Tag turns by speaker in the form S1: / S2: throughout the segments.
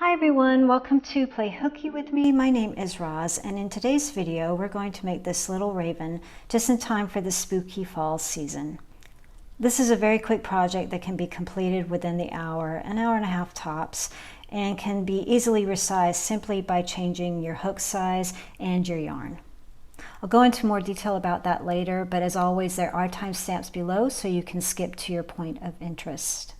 S1: Hi everyone, welcome to Play Hooky with me. My name is Roz, and in today's video we're going to make this little raven just in time for the spooky fall season. This is a very quick project that can be completed within the hour, an hour and a half tops, and can be easily resized simply by changing your hook size and your yarn. I'll go into more detail about that later, but as always there are timestamps below so you can skip to your point of interest.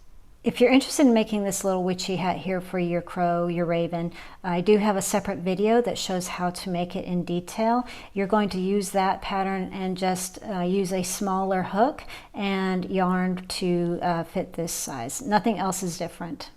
S1: If you're interested in making this little witchy hat here for your crow, your raven, I do have a separate video that shows how to make it in detail. You're going to use that pattern and just use a smaller hook and yarn to fit this size. Nothing else is different.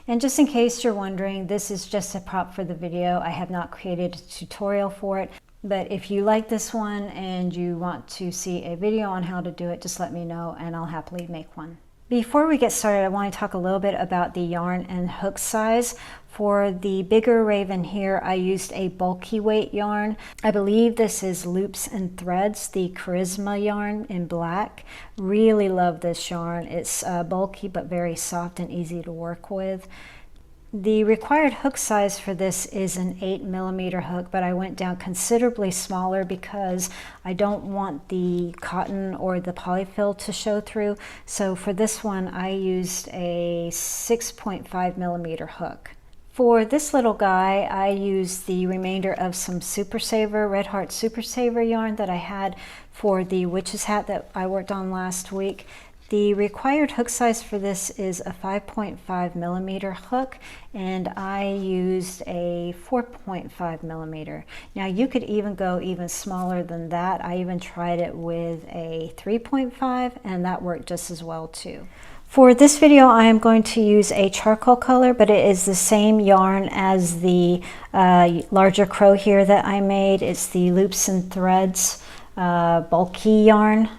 S1: And just in case you're wondering, this is just a prop for the video. I have not created a tutorial for it. But if you like this one and you want to see a video on how to do it, just let me know and I'll happily make one. Before we get started, I want to talk a little bit about the yarn and hook size. For the bigger raven here, I used a bulky weight yarn. I believe this is Loops and Threads, the Charisma yarn in black. Really love this yarn. It's bulky but very soft and easy to work with. The required hook size for this is an 8mm hook, but I went down considerably smaller because I don't want the cotton or the polyfill to show through. So for this one, I used a 6.5mm hook. For this little guy, I used the remainder of some Super Saver, Red Heart Super Saver yarn that I had for the Witch's Hat that I worked on last week. The required hook size for this is a 5.5mm hook, and I used a 4.5mm. Now you could even go even smaller than that. I even tried it with a 3.5 and that worked just as well too. For this video I am going to use a charcoal color, but it is the same yarn as the larger crow here that I made. It's the Loops and Threads bulky yarn.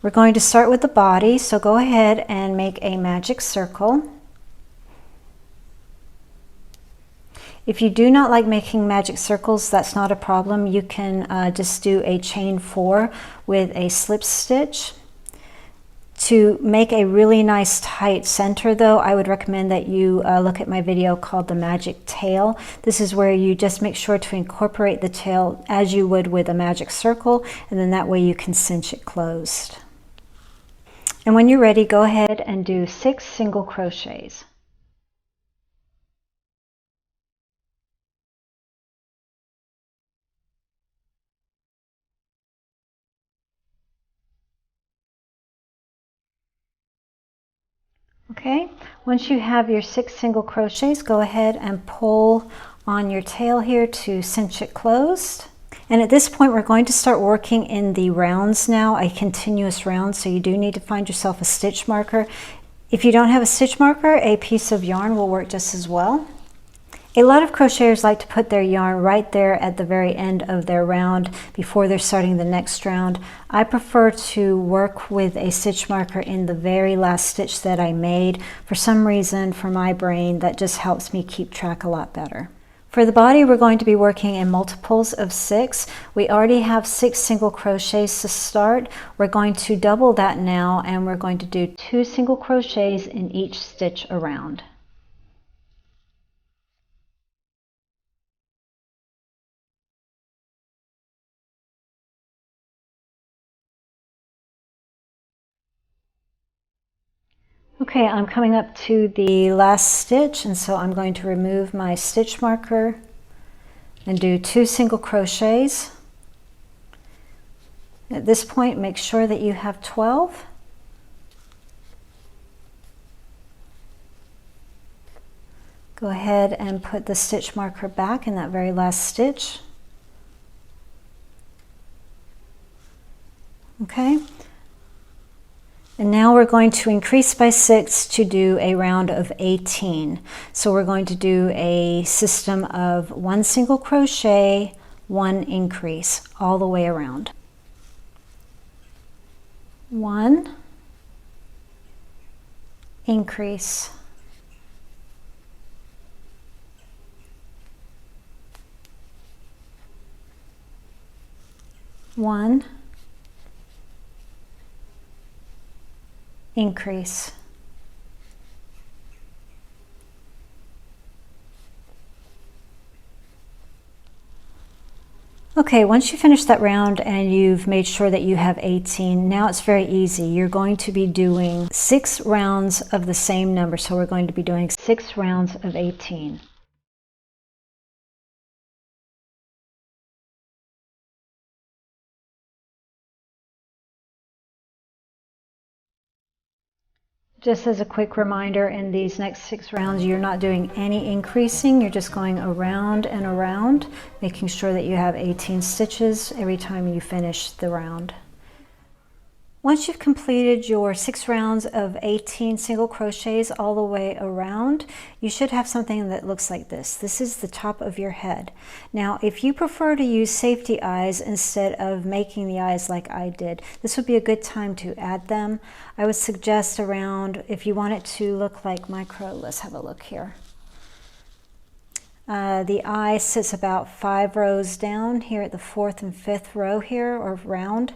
S1: We're going to start with the body, so go ahead and make a magic circle. If you do not like making magic circles, that's not a problem. You can just do a chain 4 with a slip stitch. To make a really nice tight center though, I would recommend that you look at my video called the magic tail. This is where you just make sure to incorporate the tail as you would with a magic circle, and then that way you can cinch it closed. And when you're ready, go ahead and do 6 single crochets. Okay, once you have your 6 single crochets, go ahead and pull on your tail here to cinch it closed. And at this point, we're going to start working in the rounds now, a continuous round, so you do need to find yourself a stitch marker. If you don't have a stitch marker, a piece of yarn will work just as well. A lot of crocheters like to put their yarn right there at the very end of their round before they're starting the next round. I prefer to work with a stitch marker in the very last stitch that I made. For some reason, for my brain, that just helps me keep track a lot better. For the body, we're going to be working in multiples of 6. We already have 6 single crochets to start. We're going to double that now, and we're going to do 2 single crochets in each stitch around. Okay, I'm coming up to the last stitch, and so I'm going to remove my stitch marker and do 2 single crochets. At this point, make sure that you have 12. Go ahead and put the stitch marker back in that very last stitch. Okay. And now we're going to increase by 6 to do a round of 18. So we're going to do a system of 1 single crochet, 1 increase all the way around. 1 increase. 1 increase. Okay, once you finish that round and you've made sure that you have 18, now it's very easy. You're going to be doing 6 rounds of the same number. So we're going to be doing 6 rounds of 18. Just as a quick reminder, in these next 6 rounds, you're not doing any increasing. You're just going around and around, making sure that you have 18 stitches every time you finish the round. Once you've completed your 6 rounds of 18 single crochets all the way around, you should have something that looks like this. This is the top of your head. Now, if you prefer to use safety eyes instead of making the eyes like I did, this would be a good time to add them. I would suggest around, if you want it to look like micro, let's have a look here. The eye sits about 5 rows down here at the 4th and 5th row here, or round.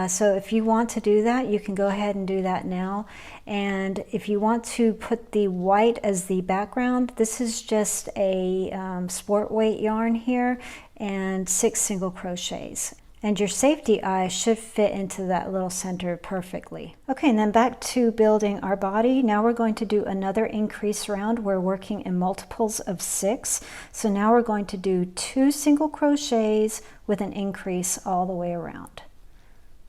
S1: So if you want to do that, you can go ahead and do that now. And if you want to put the white as the background, this is just a sport weight yarn here and 6 single crochets. And your safety eye should fit into that little center perfectly. Okay, and then back to building our body. Now we're going to do another increase round. We're working in multiples of 6. So now we're going to do 2 single crochets with an increase all the way around.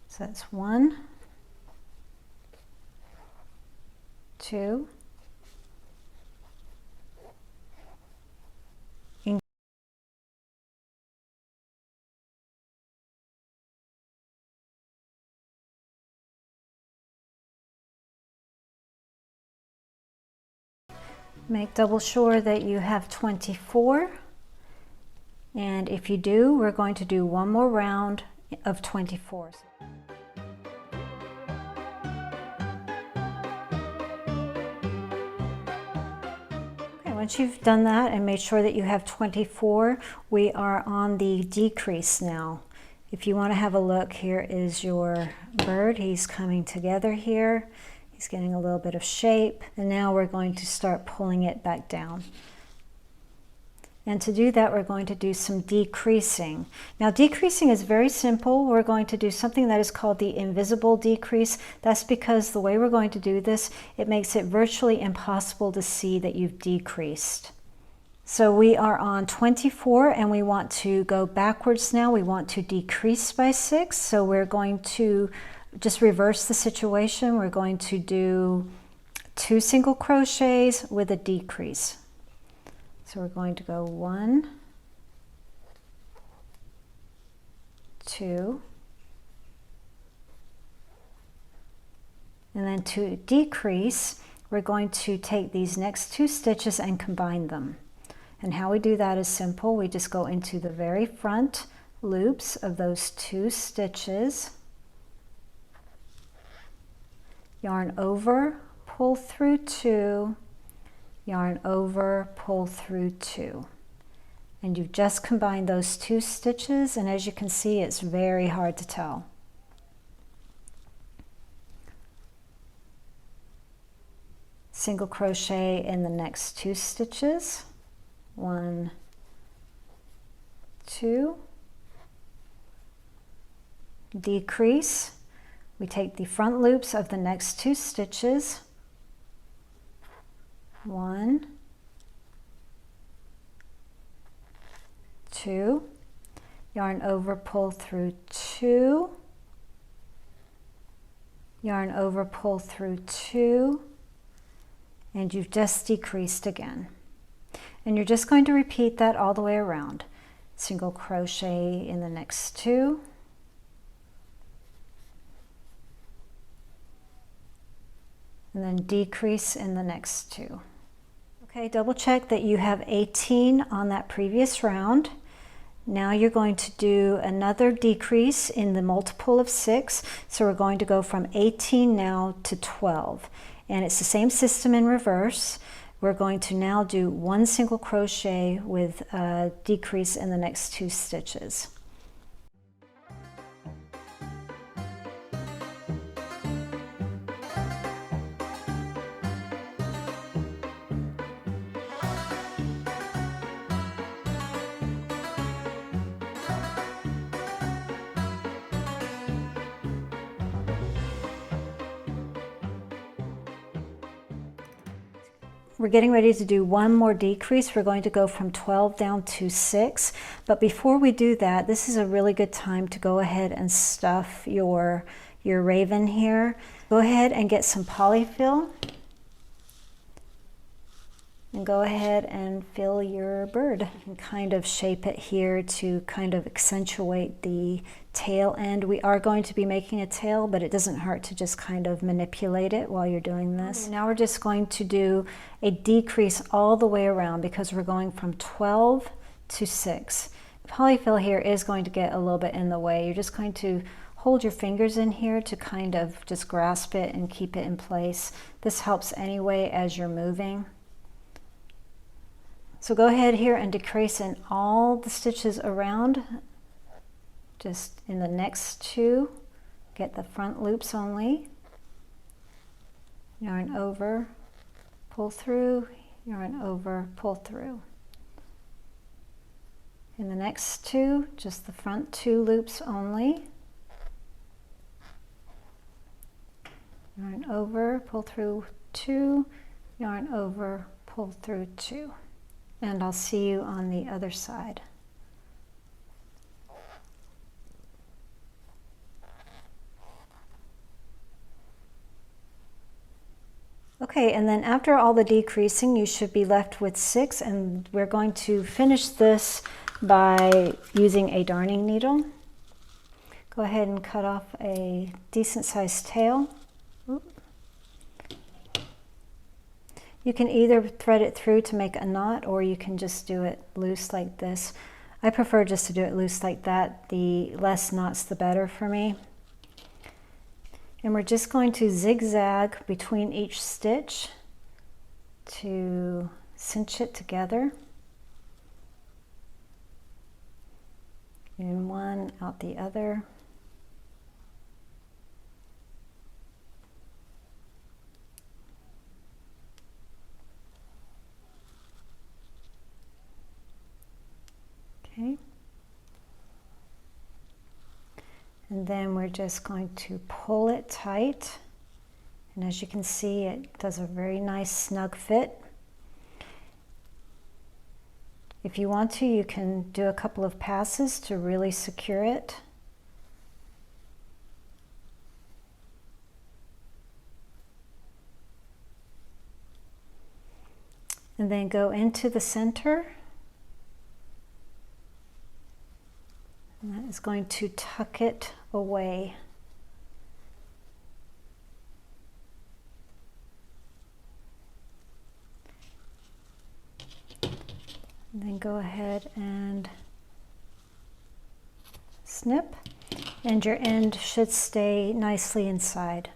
S1: So that's 1, 2, make double sure that you have 24, and if you do, we're going to do one more round of 24. Okay, once you've done that and made sure that you have 24, we are on the decrease now. If you want to have a look, here is your bird. He's coming together here. He's getting a little bit of shape, and now we're going to start pulling it back down. And to do that, we're going to do some decreasing. Now, decreasing is very simple. We're going to do something that is called the invisible decrease. That's because the way we're going to do this, it makes it virtually impossible to see that you've decreased. So we are on 24 and we want to go backwards now. We want to decrease by 6. So we're going to just reverse the situation. We're going to do 2 single crochets with a decrease. So we're going to go 1, 2, and then to decrease, we're going to take these next 2 stitches and combine them. And how we do that is simple. We just go into the very front loops of those 2 stitches, yarn over, pull through 2, yarn over, pull through 2. And you've just combined those 2 stitches, and as you can see, it's very hard to tell. Single crochet in the next 2 stitches. 1, 2. Decrease. We take the front loops of the next 2 stitches. 1, 2, yarn over, pull through 2, yarn over, pull through 2, and you've just decreased again. And you're just going to repeat that all the way around. Single crochet in the next 2, and then decrease in the next 2. Okay, double check that you have 18 on that previous round. Now you're going to do another decrease in the multiple of 6. So we're going to go from 18 now to 12. And it's the same system in reverse. We're going to now do 1 single crochet with a decrease in the next 2 stitches. We're getting ready to do one more decrease. We're going to go from 12 down to 6. But before we do that, this is a really good time to go ahead and stuff your raven here. Go ahead and get some polyfill. And go ahead and fill your bird. You can kind of shape it here to kind of accentuate the tail end. We are going to be making a tail, but it doesn't hurt to just kind of manipulate it while you're doing this. Now we're just going to do a decrease all the way around because we're going from 12 to 6. Polyfill here is going to get a little bit in the way. You're just going to hold your fingers in here to kind of just grasp it and keep it in place. This helps anyway as you're moving. So go ahead here and decrease in all the stitches around, just in the next 2, get the front loops only, yarn over, pull through, yarn over, pull through. In the next 2, just the front 2 loops only, yarn over, pull through 2, yarn over, pull through 2. And I'll see you on the other side. Okay, and then after all the decreasing, you should be left with 6, and we're going to finish this by using a darning needle. Go ahead and cut off a decent sized tail. Oop. You can either thread it through to make a knot, or you can just do it loose like this. I prefer just to do it loose like that. The less knots, the better for me. And we're just going to zigzag between each stitch to cinch it together. In one, out the other. Okay. And then we're just going to pull it tight. And as you can see, it does a very nice snug fit. If you want to, you can do a couple of passes to really secure it. And then go into the center. And that is going to tuck it away. And then go ahead and snip, and your end should stay nicely inside.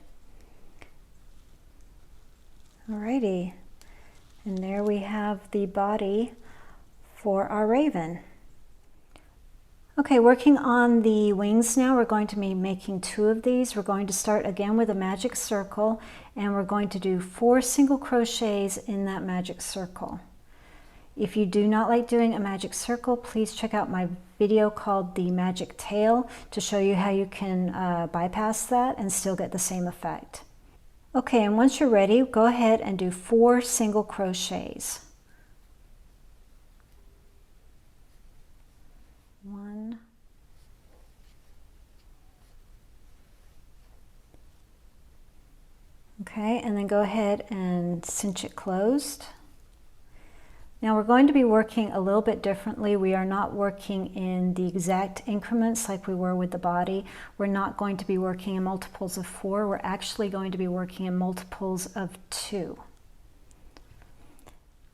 S1: Alrighty, and there we have the body for our raven. Okay, working on the wings now, we're going to be making 2 of these. We're going to start again with a magic circle, and we're going to do 4 single crochets in that magic circle. If you do not like doing a magic circle, please check out my video called The Magic Tail to show you how you can bypass that and still get the same effect. Okay, and once you're ready, go ahead and do 4 single crochets. 1, 'Okay, and then go ahead and cinch it closed. Now we're going to be working a little bit differently. We are not working in the exact increments like we were with the body. We're not going to be working in multiples of 4. We're actually going to be working in multiples of 2.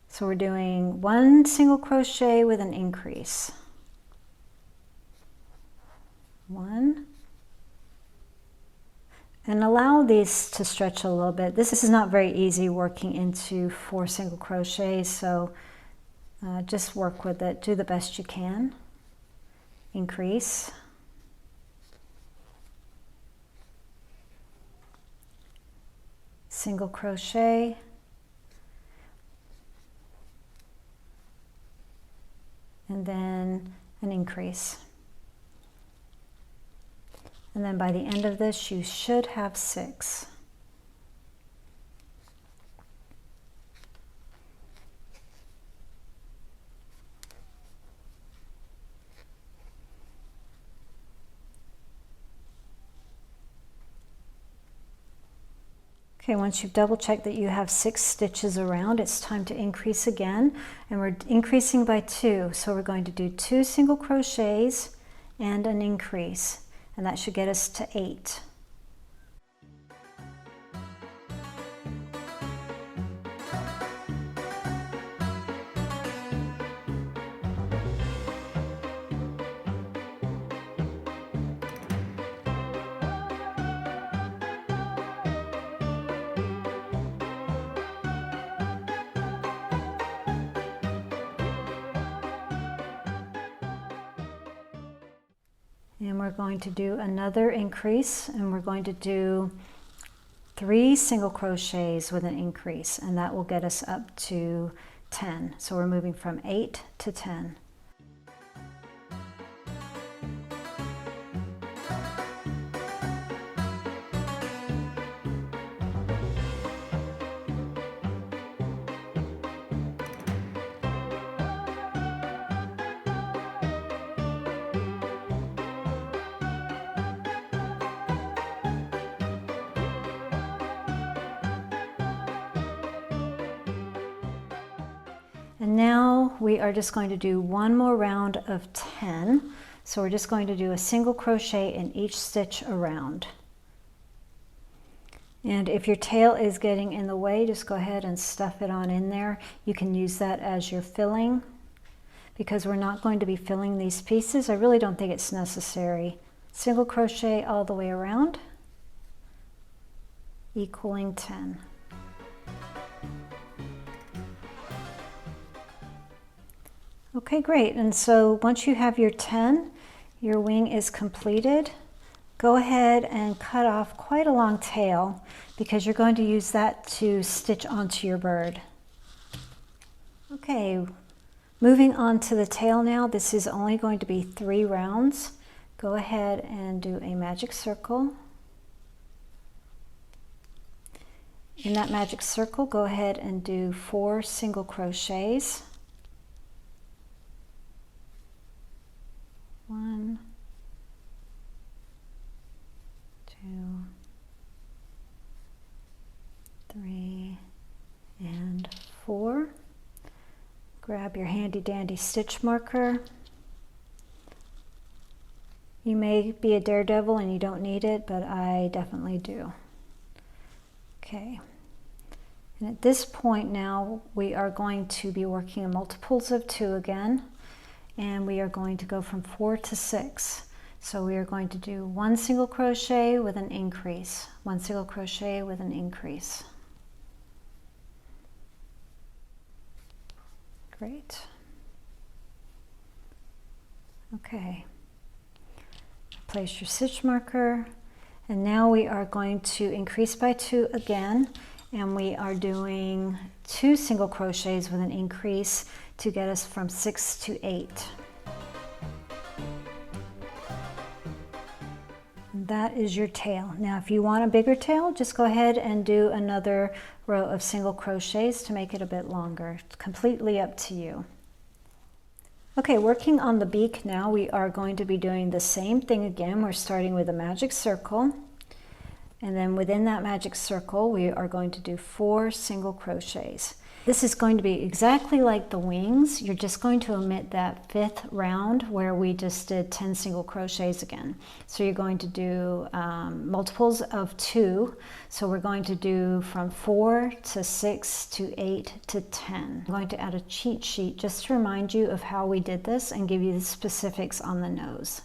S1: So we're doing 1 single crochet with an increase. 1. And allow these to stretch a little bit. This is not very easy working into 4 single crochets, so just work with it. Do the best you can. Increase. Single crochet. And then an increase. And then by the end of this, you should have 6. Okay, once you've double checked that you have 6 stitches around, it's time to increase again, and we're increasing by 2. So we're going to do 2 single crochets and an increase, and that should get us to 8. And we're going to do another increase, and we're going to do 3 single crochets with an increase, and that will get us up to 10. So we're moving from 8 to 10. And now we are just going to do one more round of 10. So we're just going to do a single crochet in each stitch around. And if your tail is getting in the way, just go ahead and stuff it on in there. You can use that as your filling. Because we're not going to be filling these pieces, I really don't think it's necessary. Single crochet all the way around, equaling 10. Okay, great. And so once you have your 10, your wing is completed. Go ahead and cut off quite a long tail because you're going to use that to stitch onto your bird. Okay, moving on to the tail now. This is only going to be 3 rounds. Go ahead and do a magic circle. In that magic circle, go ahead and do 4 single crochets. 1, 2, 3, and 4. Grab your handy dandy stitch marker. You may be a daredevil and you don't need it, but I definitely do. Okay. And at this point now, we are going to be working in multiples of 2 again. And we are going to go from 4 to 6. So we are going to do 1 single crochet with an increase, 1 single crochet with an increase. Great. Okay. Place your stitch marker, and now we are going to increase by 2 again, and we are doing 2 single crochets with an increase to get us from 6 to 8. And that is your tail. Now if you want a bigger tail, just go ahead and do another row of single crochets to make it a bit longer. It's completely up to you. Okay, working on the beak now, we are going to be doing the same thing again. We're starting with a magic circle, and then within that magic circle we are going to do 4 single crochets. This is going to be exactly like the wings. You're just going to omit that 5th round where we just did 10 single crochets again. So you're going to do multiples of 2. So we're going to do from 4 to 6 to 8 to 10. I'm going to add a cheat sheet just to remind you of how we did this and give you the specifics on the nose.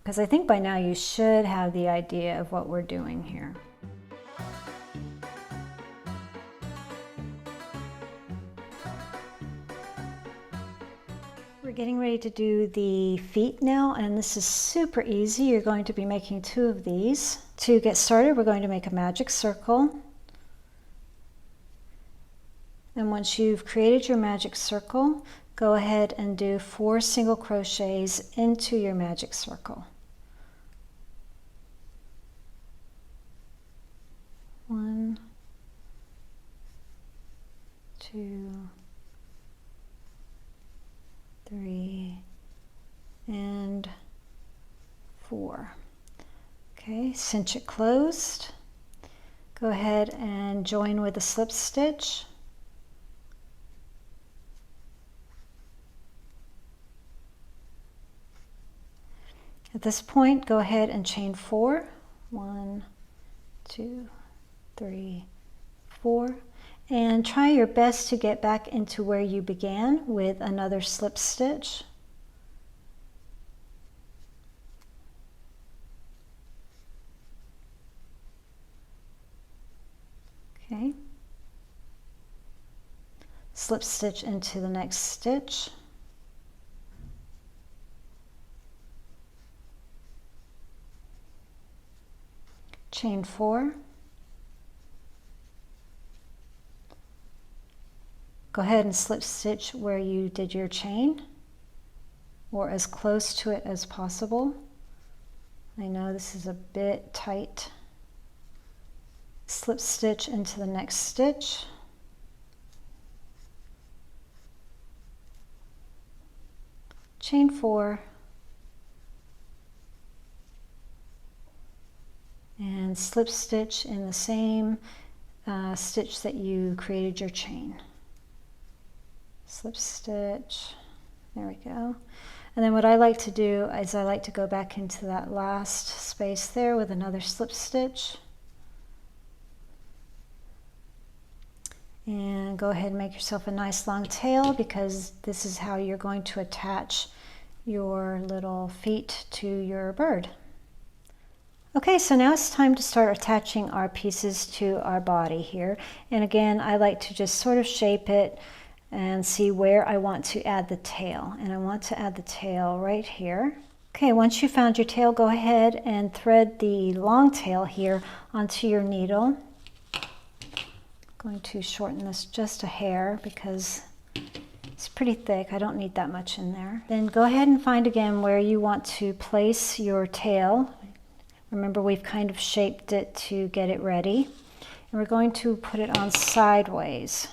S1: Because I think by now you should have the idea of what we're doing here. We're getting ready to do the feet now, and this is super easy. You're going to be making 2 of these. To get started, we're going to make a magic circle. And once you've created your magic circle, go ahead and do 4 single crochets into your magic circle. 1, 2, 3, and 4. Okay, cinch it closed. Go ahead and join with a slip stitch. At this point, go ahead and chain 4. 1, 2, 3, 4. And try your best to get back into where you began with another slip stitch. Okay. Slip stitch into the next stitch. Chain 4. Go ahead and slip stitch where you did your chain, or as close to it as possible. I know this is a bit tight. Slip stitch into the next stitch. Chain 4. And slip stitch in the same stitch that you created your chain. Slip stitch, there we go. And then what I like to do is I like to go back into that last space there with another slip stitch. And go ahead and make yourself a nice long tail, because this is how you're going to attach your little feet to your bird. Okay, so now it's time to start attaching our pieces to our body here. And again, I like to just sort of shape it and see where I want to add the tail. And I want to add the tail right here. Okay, once you found your tail, go ahead and thread the long tail here onto your needle. I'm going to shorten this just a hair because it's pretty thick. I don't need that much in there. Then go ahead and find again where you want to place your tail. Remember, we've kind of shaped it to get it ready. And we're going to put it on sideways.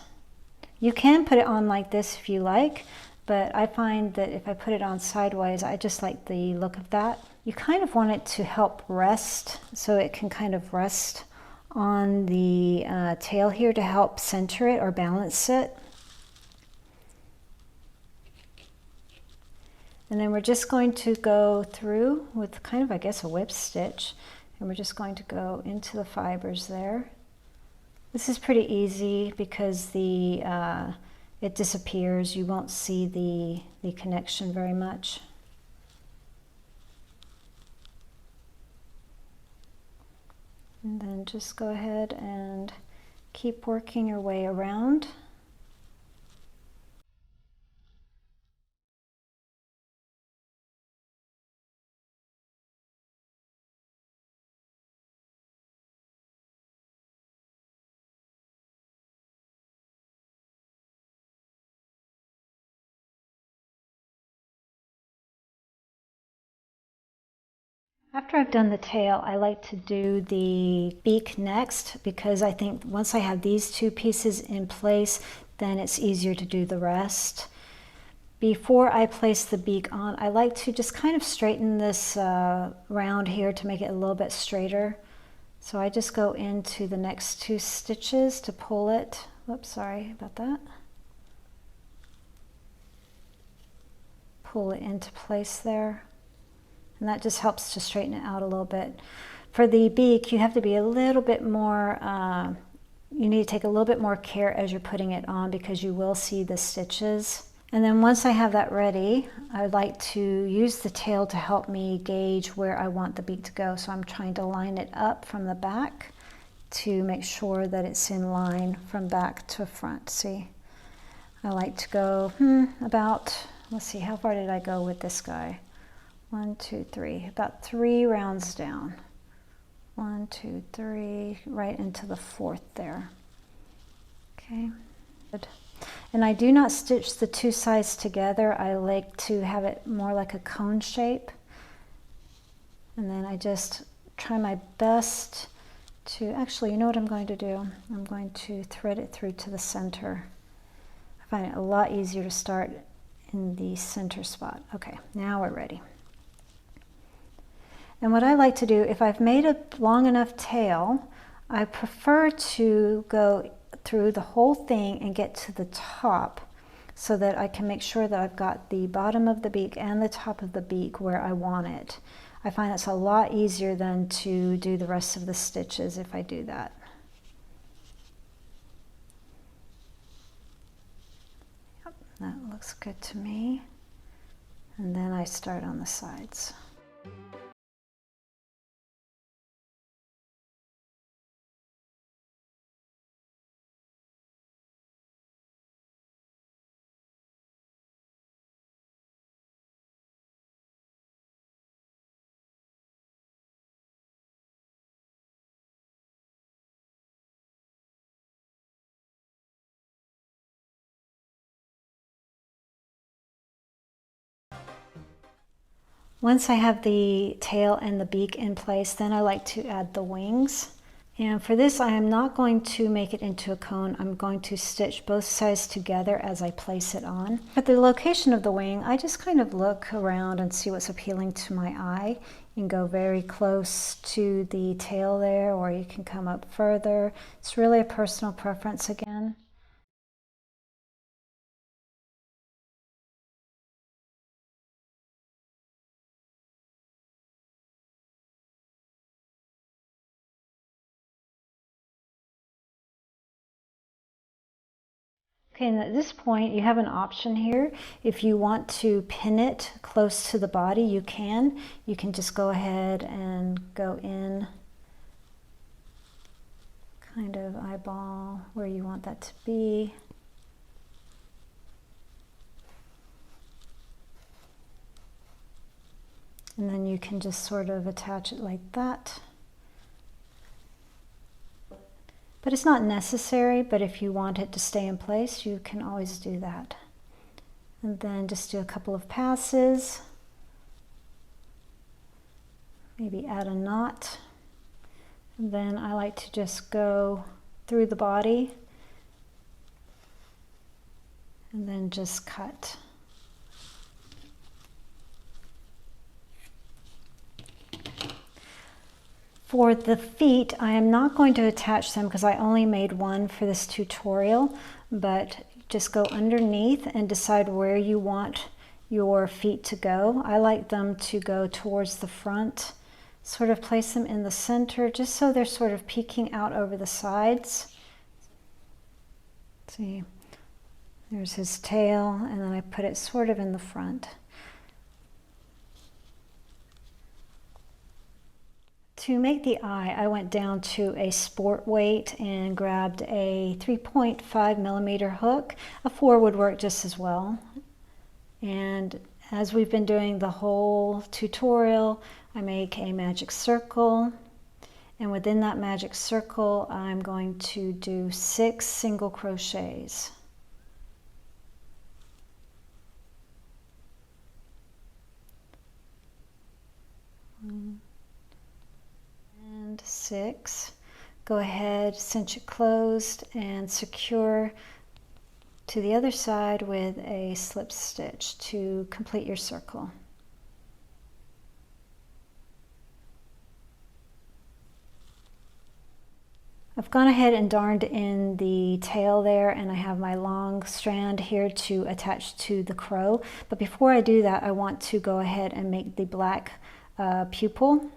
S1: You can put it on like this if you like, but I find that if I put it on sideways, I just like the look of that. You kind of want it to help rest, so it can kind of rest on the tail here to help center it or balance it. And then we're just going to go through with kind of, I guess, a whip stitch, and we're just going to go into the fibers there. This is pretty easy because it disappears. You won't see the connection very much. And then just go ahead and keep working your way around. After I've done the tail, I like to do the beak next, because I think once I have these two pieces in place, then it's easier to do the rest. Before I place the beak on, I like to just kind of straighten this round here to make it a little bit straighter. So I just go into the next 2 stitches to pull it. Whoops, sorry about that. Pull it into place there. And that just helps to straighten it out a little bit. For the beak, you have to be a little bit more, you need to take a little bit more care as you're putting it on, because you will see the stitches. And then once I have that ready, I like to use the tail to help me gauge where I want the beak to go. So I'm trying to line it up from the back to make sure that it's in line from back to front. See, I like to go about, let's see, how far did I go with this guy? 1, 2, 3, about 3 rounds down. 1, 2, 3, right into the 4th there. Okay, good. And I do not stitch the 2 sides together. I like to have it more like a cone shape. And then I just try my best to, actually, you know what I'm going to do? I'm going to thread it through to the center. I find it a lot easier to start in the center spot. Okay, now we're ready. And what I like to do, if I've made a long enough tail, I prefer to go through the whole thing and get to the top so that I can make sure that I've got the bottom of the beak and the top of the beak where I want it. I find it's a lot easier than to do the rest of the stitches if I do that. Yep, that looks good to me. And then I start on the sides. Once I have the tail and the beak in place, then I like to add the wings. And for this, I am not going to make it into a cone. I'm going to stitch both sides together as I place it on. At the location of the wing, I just kind of look around and see what's appealing to my eye. You can go very close to the tail there, or you can come up further. It's really a personal preference again. Okay, and at this point you have an option here. If you want to pin it close to the body, you can. You can just go ahead and go in, kind of eyeball where you want that to be. And then you can just sort of attach it like that. But it's not necessary, but if you want it to stay in place, you can always do that. And then just do a couple of passes. Maybe add a knot. And then I like to just go through the body and then just cut. For the feet, I am not going to attach them because I only made one for this tutorial, but just go underneath and decide where you want your feet to go. I like them to go towards the front, sort of place them in the center just so they're sort of peeking out over the sides. See, there's his tail, and then I put it sort of in the front. To make the eye, I went down to a sport weight and grabbed a 3.5 millimeter hook. A 4 would work just as well. And as we've been doing the whole tutorial, I make a magic circle. And within that magic circle, I'm going to do 6 single crochets. And 6. Go ahead, cinch it closed, and secure to the other side with a slip stitch to complete your circle. I've gone ahead and darned in the tail there, and I have my long strand here to attach to the crow. But before I do that, I want to go ahead and make the black pupil.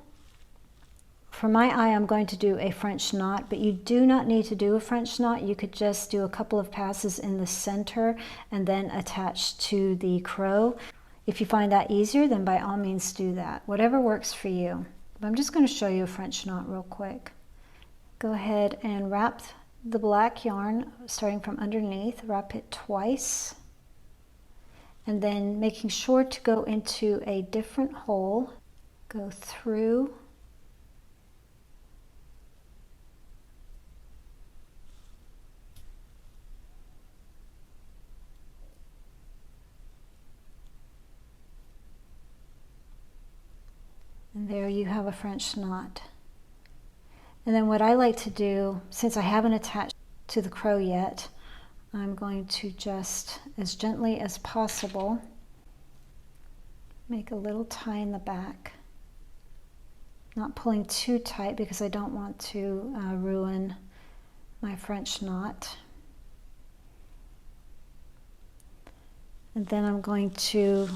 S1: For my eye, I'm going to do a French knot, but you do not need to do a French knot. You could just do a couple of passes in the center and then attach to the crow. If you find that easier, then by all means do that. Whatever works for you. But I'm just going to show you a French knot real quick. Go ahead and wrap the black yarn, starting from underneath, wrap it twice. And then making sure to go into a different hole, go through, and there you have a French knot. And then what I like to do, since I haven't attached to the crow yet, I'm going to just, as gently as possible, make a little tie in the back. not pulling too tight because I don't want to ruin my French knot. And then I'm going to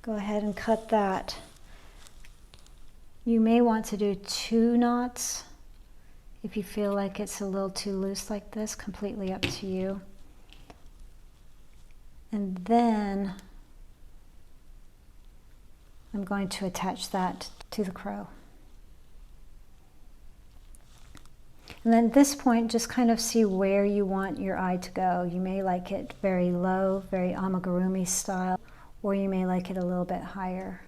S1: go ahead and cut that. You may want to do 2 knots if you feel like it's a little too loose like this, completely up to you. And then I'm going to attach that to the crow. And then at this point, just kind of see where you want your eye to go. You may like it very low, very amigurumi style, or you may like it a little bit higher.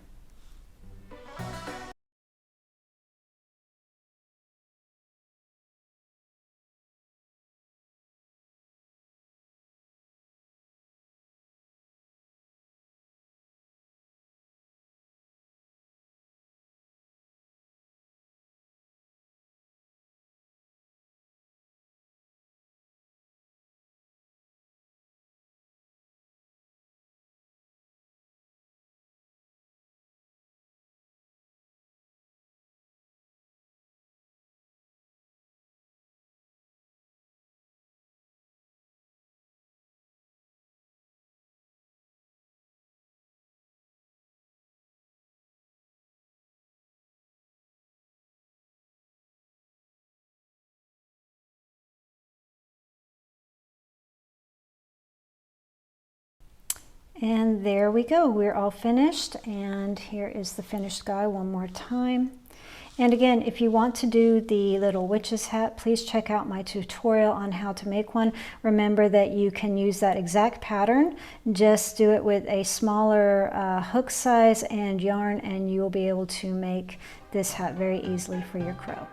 S1: And there we go, we're all finished, and here is the finished guy one more time. And again, if you want to do the little witch's hat, please check out my tutorial on how to make one. Remember that you can use that exact pattern, just do it with a smaller hook size and yarn, and you'll be able to make this hat very easily for your crow.